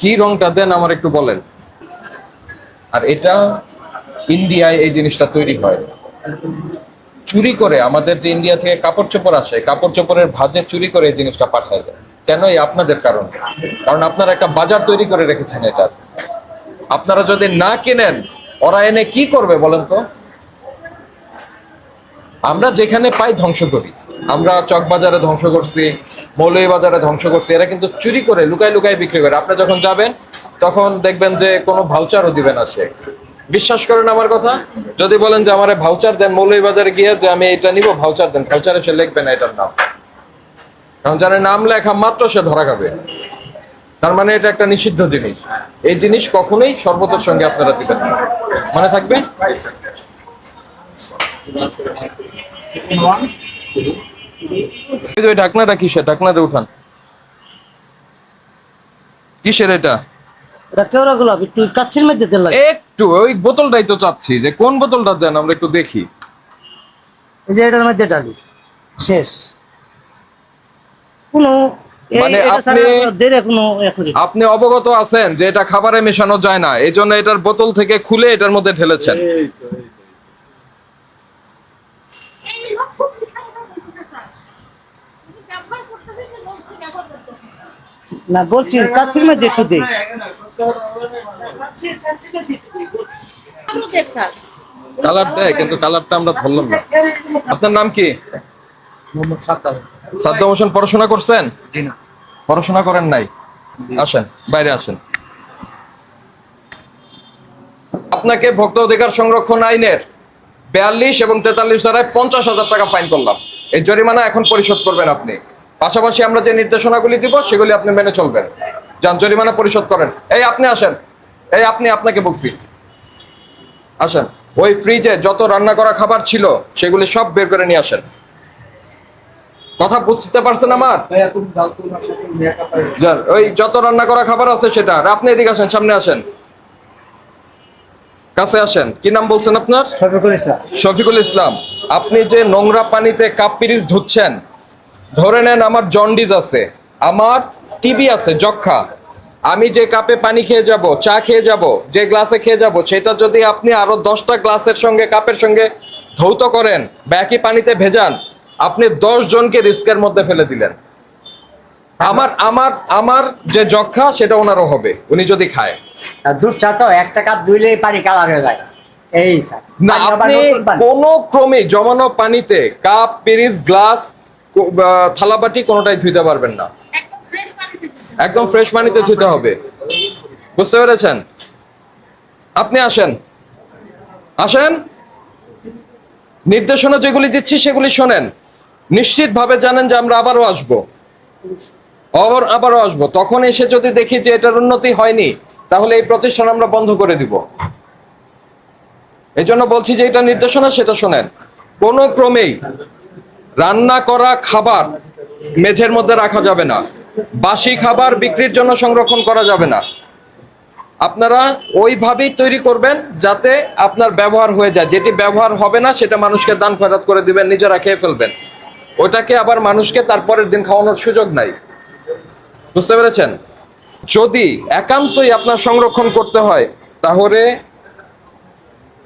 কি রংটা দেন আমার একটু বলেন। আর এটা ইন্ডিয়ায় এই জিনিসটা তৈরি হয় চুরি করে, আমাদের যে ইন্ডিয়া থেকে কাপড় চোপড় আসে, কাপড় চোপড়ের ভাঁজে চুরি করে এই জিনিসটা পাঠায় দেয়। কেন? এই আপনাদের কারণে। কারণ আপনারা একটা বাজার তৈরি করে রেখেছেন এটা। আপনারা যদি না কিনেন, ওরা এনে কি করবে বলেন তো? আমরা যেখানে পাই ধ্বংস করি। আমরা চকবাজারে ধ্বংস করছি, মৌলভীবাজারে ধ্বংস করছি। এরা কিন্তু চুরি করে লুকায় লুকায় বিক্রি করে। আপনি যখন যাবেন তখন দেখবেন যে কোনো ভাউচারও দিবে না সে। বিশ্বাস করেন আমার কথা। যদি বলেন যে আমারে ভাউচার দেন, মৌলভীবাজারে গিয়ে যে আমি এটা নিব, ভাউচার দেন, ভাউচারে সে লিখবে না এটার নাম। কারণ জানে নাম লেখা মাত্র সে ধরা খাবে। তার মানে এটা একটা নিষিদ্ধ জিনিস। এই জিনিস কখনোই শরবতের সঙ্গে আপনারা দিবেন না। মনে থাকবে। ওই ঢাকনাটা কিসের? ঢাকনাটা উঠান। কিসের এটা? এটা কেওড়া গোলাপ, একটু কাচ্ছির মধ্যে তেল লাগে। একটু ওই বোতলটাই তো চাচ্ছি, যে কোন বোতলটা দেন আমরা একটু দেখি। এই যে এটার মধ্যে ডালি শেষ। কোনো মানে আপনি অবগত আছেন যে এটা খাবারে মেশানো যায় না, এই জন্য এটার বোতল থেকে খুলে এটার মধ্যে ঢেলেছেন। না বলছি কাচ্ছির মধ্যে একটু দেই। কালার দেয়, কিন্তু কালারটা আমরা ধরলাম না। আপনার নাম কি? সাদ্দাম হোসেন। পড়াশোনা করছেন? পড়াশোনা করেন নাই? আসেন, বাইরে আসেন। আপনাকে ভোক্তা অধিকার সংরক্ষণ আইনের 42 এবং 43 ধারায় 50,000 টাকা ফাইন করলাম। এই জরিমানা এখন পরিশোধ করবেন আপনি। পাশাপাশি আমরা যে নির্দেশনাগুলি দিব সেগুলি আপনি মেনে চলবেন। যান, জরিমানা পরিশোধ করেন। এই আপনি আসেন। এই আপনি, আপনাকে বলছি আসেন। ওই ফ্রিজে যত রান্না করা খাবার ছিল সেগুলি সব বের করে নিয়ে আসেন। কথা বুঝতে পারছেন আমার? যান, ওই যত রান্না করা খাবার আছে সেটা। আর আপনি এদিকে আসেন, সামনে আসেন, কাছে আসেন। কি নাম বলছেন আপনার? শফিকুল ইসলাম। শফিকুল ইসলাম। আপনি যে নোংরা পানিতে কাপ পিরিচ ধুচ্ছেন, ধরে নেন আমার জন্ডিস আছে, আমার টিবি আছে, যক্ষা। আমি যে কাপে পানি খেয়ে যাব, চা খেয়ে যাব, যে গ্লাসে খেয়ে যাব, সেটা যদি আপনি আরো 10টা গ্লাসের সঙ্গে, কাপের সঙ্গে ধৌত করেন বা একই পানিতে ভেজান, আপনি 10 জনকে রিস্কের মধ্যে ফেলে দিলেন। আমার আমার আমার যে যক্ষা সেটা ওনারও হবে, উনি যদি খায়। দুধ চা তো 1 টাকা ধুইলেই পানি কালার হয়ে যায়। এই না, আপনি কোনো ক্রমে জমানো পানিতে কাপ, পিরিচ, গ্লাস, থালাবাটি কোনোটাই ধুইতে পারবেন না। একদম ফ্রেশ পানিতে ধুতে হবে। বুঝতে পেরেছেন? আপনি আসেন, আসেন। নির্দেশনা যেগুলি দিচ্ছি সেগুলি শোনেন। নিশ্চিতভাবে জানেন যে আমরা আবারও আসবো, আবারও আসবো। তখন এসে যদি দেখি যে এটার উন্নতি হয়নি, তাহলে এই প্রতিষ্ঠান আমরা বন্ধ করে দিব। এই জন্য বলছি যে এটা নির্দেশনা, সেটা শোনেন। কোনো ক্রমেই রান্না করা খাবার মেঝের মধ্যে রাখা যাবে না। বাসি খাবার বিক্রির জন্য সংরক্ষণ করা যাবে না। আপনারা ওইভাবেই তৈরি করবেন যাতে আপনার ব্যবহার হয়ে যায়। যেটি ব্যবহার হবে না সেটা মানুষকে দান খয়রাত করে দিবেন, নিজেরা খেয়ে ফেলবেন। ওটাকে আবার মানুষকে তারপরের দিন খাওয়ানোর সুযোগ নাই। বুঝতে পেরেছেন? যদি একান্তই আপনার সংরক্ষণ করতে হয়, তাহলে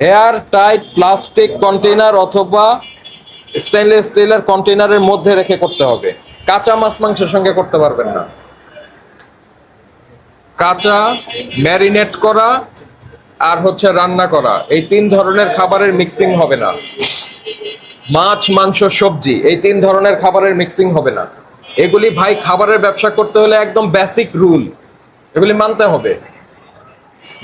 এয়ার টাইট প্লাস্টিক কন্টেইনার অথবা স্টেনলেস স্টিলের কন্টেইনারের মধ্যে রেখে করতে হবে। কাঁচা মাছ মাংসের সঙ্গে করতে পারবেন না। কাঁচা, ম্যারিনেট করা আর হচ্ছে রান্না করা, এই 3 ধরনের খাবারের মিক্সিং হবে না। মাছ, মাংস, সবজি, এই 3 ধরনের খাবারের মিক্সিং হবে না। এগুলি ভাই খাবারের ব্যবসা করতে হলে একদম বেসিক রুল, এগুলি মানতে হবে।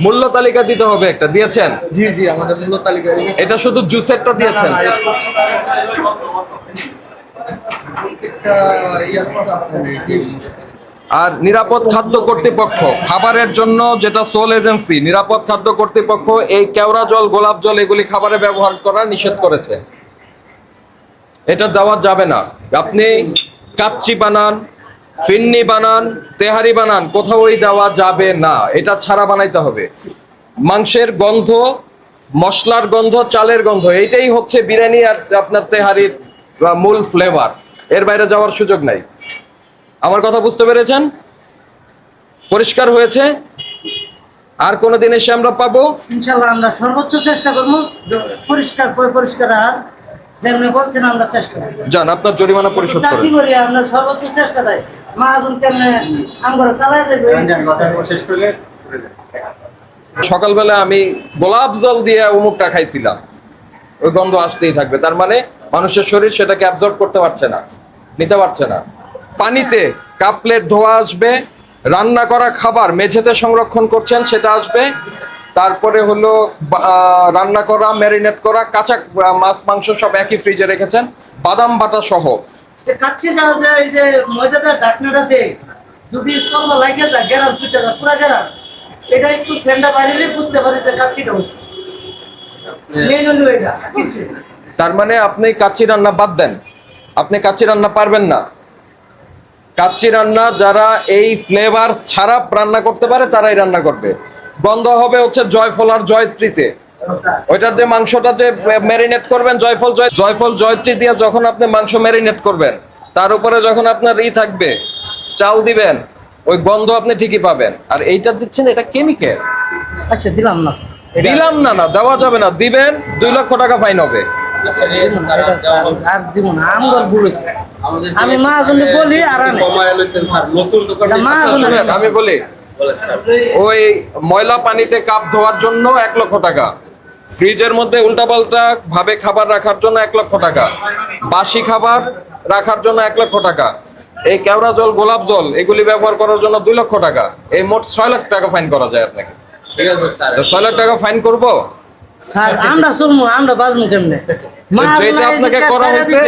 মূল্য তালিকা দিতে হবে একটা, দিয়েছেন? জি জি, আমাদের মূল্য তালিকা। এটা শুধু জুসেরটা দিয়েছেন। আর নিরাপদ খাদ্য কর্তৃপক্ষ, খাবারের জন্য যেটা সোল এজেন্সি, নিরাপদ খাদ্য কর্তৃপক্ষ এই কেওড়া জল, গোলাপ জল এগুলি খাবারে ব্যবহার করা নিষেধ করেছে। এটা দেওয়া যাবে না। আপনি কাচ্চি বানান, ফিন্নি বানান, তেহারি বানান, কোথাওই দেওয়া যাবে না। এটা ছাড়া বানাইতে হবে। মাংসের গন্ধ, মশলার গন্ধ, চালের গন্ধ, এইটাই হচ্ছে বিরিয়ানি আর আপনার তেহারির মূল ফ্লেভার। এর বাইরে যাওয়ার সুযোগ নাই। আমার কথা বুঝতে পেরেছেন? পরিষ্কার হয়েছে? আর কোনোদিন এসে আমরা পাবো? ইনশাল্লাহ আমরা সর্বোচ্চ চেষ্টা করবো পরিষ্কার আর যেমনি বলছেন আমরা চেষ্টা করবো। যান, আপনার জরিমানা পরিশোধ করেন। চাকরি করি আমরা সর্বোচ্চ চেষ্টা দেয় মাহাজন কেমনে আমরা চালাই যাবে। সকালবেলা আমি গোলাপ জল দিয়ে উমুকটা খাইছিলাম, ওই গন্ধ আসতেই থাকবে। তার মানে মানুষের শরীর সেটাকে অ্যাবজর্ব করতে পারছে না, নিতে পারছে না। পানিতে কাপ প্লেট ধোয়া আসবে, রান্না করা খাবার মেঝেতে সংরক্ষণ করছেন সেটা আসবে, তারপরে হলো রান্না করা, ম্যারিনেট করা কাঁচা মাছ মাংস সব একই ফ্রিজে রেখেছেন, বাদাম বাটা সহ। কাচ্ছি যারা যে এই যে ময়দাটা ঢাকনাটা দেয় যদি কম লাগে যায় গেরাম ছুটে যায় পুরা গেরাম, এটা একটু সেন্ডা বাইরে বুঝতে পারি যে কাচ্ছিটা হচ্ছে মেন হলো এটা কিচ্ছু না। তার মানে আপনি কাচ্চি রান্না বাদ দেন, আপনি কাচ্চি রান্না পারবেন না। কাচ্চি রান্না যারা এই ফ্লেভার ছাড়া রান্না করতে পারে তারাই রান্না করবে। গন্ধ হবে হচ্ছে জয়ফল আর জয়ত্রীতে, ওইটার যে মাংসটা যে ম্যারিনেট করবেন জয়ফল জয়ত্রী দিয়ে যখন আপনি মাংস ম্যারিনেট করবেন, তার উপরে যখন আপনার থাকবে, চাল দিবেন, ওই গন্ধ আপনি ঠিকই পাবেন। আর এইটা দিচ্ছেন, এটা কেমিক্যাল। আচ্ছা দিলাম না স্যার, দিলাম না, না দেওয়া যাবে না, দিবেন 2 লক্ষ টাকা ফাইন হবে। আর জীবন আমগর বুঝেছে আমি মাহাজনকে বলি আর আমি বলি ওই ময়লা পানিতে কাপ ধোয়ার জন্য 1 লক্ষ টাকা, ফ্রিজের মধ্যে উল্টাপাল্টা ভাবে খাবার রাখার জন্য 1 লক্ষ টাকা, বাসি খাবার রাখার জন্য 1 লক্ষ টাকা, এই কেওড়া জল, গোলাপ জল এগুলি ব্যবহার করার জন্য 2 লক্ষ টাকা, এই মোট 6 লাখ টাকা ফাইন করা যায় আপনাকে। ঠিক আছে স্যার, 6 লাখ টাকা ফাইন করব। স্যার আমরা চলবো, আমরা বাজবো কেমনে? যেটা আপনাকে করা হয়েছে,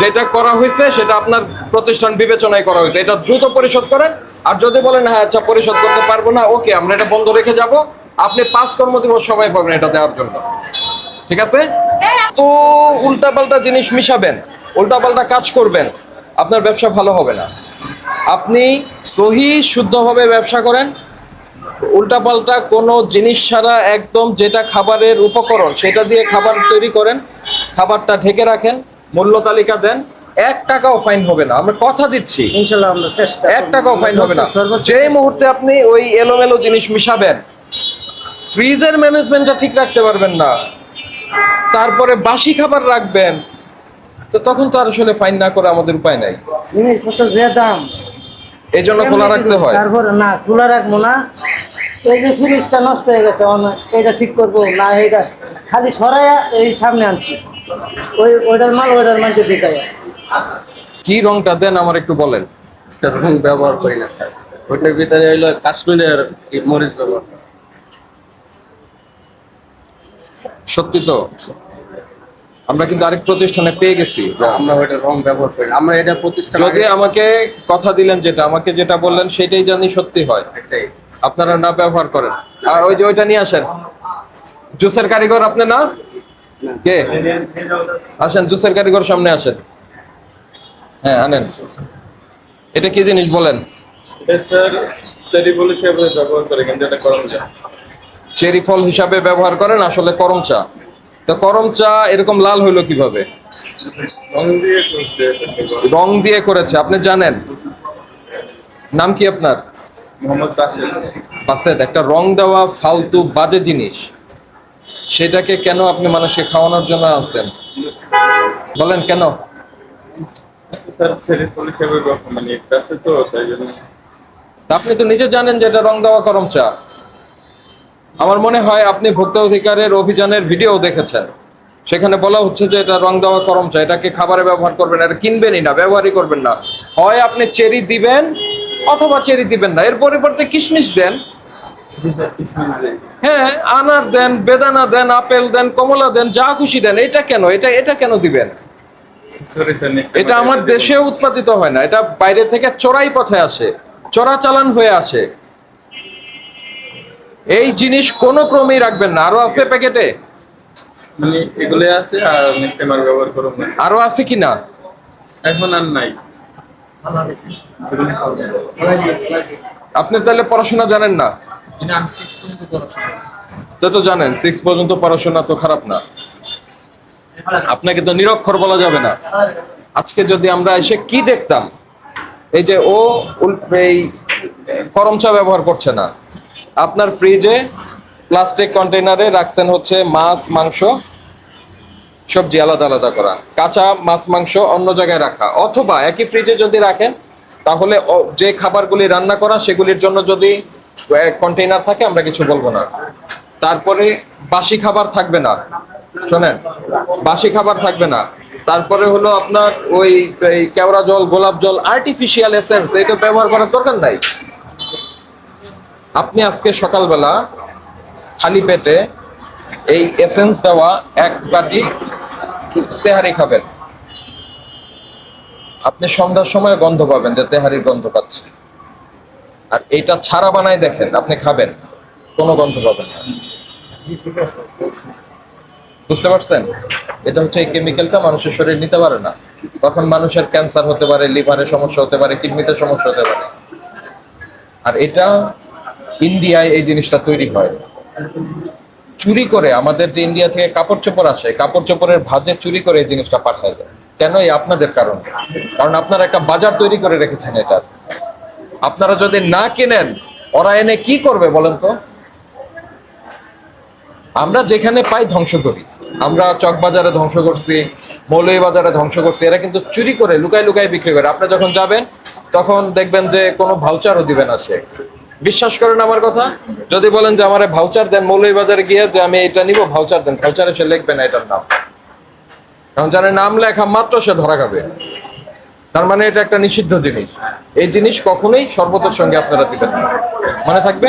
যেটা করা হয়েছে সেটা আপনার প্রতিষ্ঠান বিবেচনায় করা হয়েছে, এটা দ্রুত পরিশোধ করেন। আর যদি বলেন হ্যাঁ আচ্ছা পরিশোধ করতে পারবো না, ওকে আমরা এটা বন্ধ রেখে যাব, আপনি 5 কর্মদিবস সময় পাবেন এটা দেওয়ার জন্য, ঠিক আছে? তো উল্টাপাল্টা জিনিস মিশাবেন, উল্টাপাল্টা কাজ করবেন, আপনার ব্যবসা ভালো হবে না। আপনি সহি শুদ্ধভাবে ব্যবসা করেন, উল্টাপাল্টা কোনো জিনিস ছাড়া একদম যেটা খাবারের উপকরণ সেটা দিয়ে খাবার তৈরি করেন, খাবারটা ঢেকে রাখেন, মূল্য তালিকা দেন, 1 টাকাও ফাইন হবে না, আমরা কথা দিচ্ছি। ইনশাআল্লাহ আমরা চেষ্টা 1 টাকাও ফাইন হবে না। যে মুহূর্তে আপনি ওই এলোমেলো জিনিস মিশাবেন, ফ্রিজের ম্যানেজমেন্টটা ঠিক রাখতে পারবেন না, তারপরে বাসি খাবার রাখবেন, তো তখন তো আর আসলে ফাইন না করে আমাদের উপায় নাই। জিনিসপত্র যে দাম এই জন্য খোলা রাখতে হয়। তারপরে না খোলা রাখবো না, এই যে ফ্রিজটা নষ্ট হয়ে গেছে এটা ঠিক করবো না, এটা খালি সরাইয়া এই সামনে আনছি, ওইটার মাল ওইটার মানতে দেখাইয়া। কি রংটা দেন আমার একটু বলেন। রং ব্যবহার করি না স্যার, ওইটার ভিতরে হইলো কাশ্মীরের মরিচ ব্যবহার। সত্যি তো? আমরা কিন্তু আরেক প্রতিষ্ঠানে পেয়ে গেছি। আমরা ওইটা রং ব্যবহার করি, আমরা এটা প্রতিষ্ঠান যদি আমাকে কথা দিলেন, আমাকে যেটা বললেন সেটাই জানি সত্যি হয়, একটাই আপনারা না ব্যবহার করেন। আর ওই যে ওইটা নিয়ে আসেন, জুসের কারিগর আপনি না? কে? আসেন, জুসের কারিগর সামনে আসেন। হ্যাঁ আনেন। এটা কি জিনিস বলেন? স্যার চেরি ফল হিসেবে ব্যবহার করে, কিন্তু এটা করম চা। চেরি ফল হিসাবে ব্যবহার করেন, আসলে করম চা। তো করম চা এরকম লাল হইলো কিভাবে? রং দিয়ে করছে। রং দিয়ে করেছে, আপনি জানেন? নাম কি আপনার? মোহাম্মদ রাশেদ। বাসেদ, একটা রং দেওয়া ফালতু বাজে জিনিস, সেটাকে কেন আপনি মানুষকে খাওয়ানোর জন্য আসছেন? বলেন কেন? স্যার চেরি ফল হিসেবে মানে আছে তো, তাই জন্য। আপনি তো নিজে জানেন যে এটা রং দেওয়া করম চা। আমার মনে হয় আপনি ভোক্তা অধিকারের অভিযানের ভিডিও দেখেছেন, সেখানে বলা হচ্ছে যে এটা রং দেওয়া করম চা, এটাকে খাবারে ব্যবহার করবেন, এটা কিনবেনই না, ব্যবহারই করবেন না। হয় আপনি চেরি দিবেন অথবা চেরি দিবেন না, এর পরিবর্তে কিশমিশ দেন। হ্যাঁ, আনার দেন, বেদানা দেন, আপেল দেন, কমলা দেন, যা খুশি দেন। এটা কেন? এটা কেন দিবেন? সরি স্যার, এটা আমার দেশে উৎপাদিত হয় না, এটা বাইরে থেকে চোরাই পথে আসে, চোরাচালান হয়ে আসে। এই জিনিস কোনো ক্রমেই রাখবেন না। আরো আছে প্যাকেটে? মানে এগুলো আছে, আর নেক্সট টাইম আর ব্যবহার করব না। আরো আছে কিনা? এখন আর নাই। আপনি তাহলে পড়াশোনা জানেন না? তো জানেন 6 পর্যন্ত পড়াশোনা তো খারাপ না, আপনাকে তো নিরক্ষর বলা যাবে না। আজকে যদি আমরা এসে কি দেখতাম, এই যে ও এই গরম চা ব্যবহার করছে না, আপনার ফ্রিজে প্লাস্টিক কন্টেইনারে রাখছেন হচ্ছে মাছ মাংস সবজি আলাদা আলাদা করা, কাঁচা মাছ মাংস অন্য জায়গায় রাখা, অথবা একই ফ্রিজে যদি রাখেন তাহলে যে খাবারগুলি রান্না করা সেগুলির জন্য যদি কন্টেইনার থাকে আমরা কিছু বলবো না। তারপরে বাসি খাবার থাকবে না, শোনেন, বাসি খাবার থাকবে না। তারপরে হলো আপনার ওই এই কেওড়া জল, গোলাপ জল, আর্টিফিশিয়াল এসেন্স এটা ব্যবহার করার দরকার নাই। আপনি আজকে সকালবেলা খালি পেটে এই এসেন্স দেওয়া এক বাটি তেহারি খাবেন, আপনি সন্ধ্যার সময় গন্ধ পাবেন যে তেহারির গন্ধ পাচ্ছে। আর এইটা ছাড়া বানায় দেখেন, আপনি খাবেন, কোনো গন্ধ পাবেন না। বুঝতে পারছেন? এটা হচ্ছে এই কেমিক্যালটা মানুষের শরীর নিতে পারে না, তখন মানুষের ক্যান্সার হতে পারে, লিভারের সমস্যা হতে পারে, কিডনিতে সমস্যা হতে পারে। আর এটা ইন্ডিয়ায় এই জিনিসটা তৈরি হয় চুরি করে, আমাদের যে ইন্ডিয়া থেকে কাপড় চোপড় আসে, কাপড় চোপড়ের ভাঁজে চুরি করে এই জিনিসটা পাঠায় যায়। কেন? এই আপনাদের কারণ, কারণ আপনারা একটা বাজার তৈরি করে রেখেছেন এটা। আপনারা যদি না কেনেন ওরা এনে কি করবে বলেন তো? আমরা যেখানে পাই ধ্বংস করি, আমরা চক বাজারে ধ্বংস করছি, মৌলভী বাজারে ধ্বংস করছি, এরা কিন্তু চুরি করে লুকায় লুকায় বিক্রি করে। আপনি যখন যাবেন তখন দেখবেন যে কোনো ভাউচারও দিবে না সে। বিশ্বাস করেন আমার কথা? যদি বলেন যে আমারে ভাউচার দেন, মৌলভী বাজারে গিয়ে যে আমি এটা নিব, ভাউচার দেন, ভাউচারে সে লিখবে না এটার নাম, কারণ যারা নাম লেখা মাত্র সে ধরা খাবে। তার মানে এটা একটা নিষিদ্ধ জিনিস। এই জিনিস কখনোই শরবতের সঙ্গে আপনারা দিবেন না, মনে থাকবে।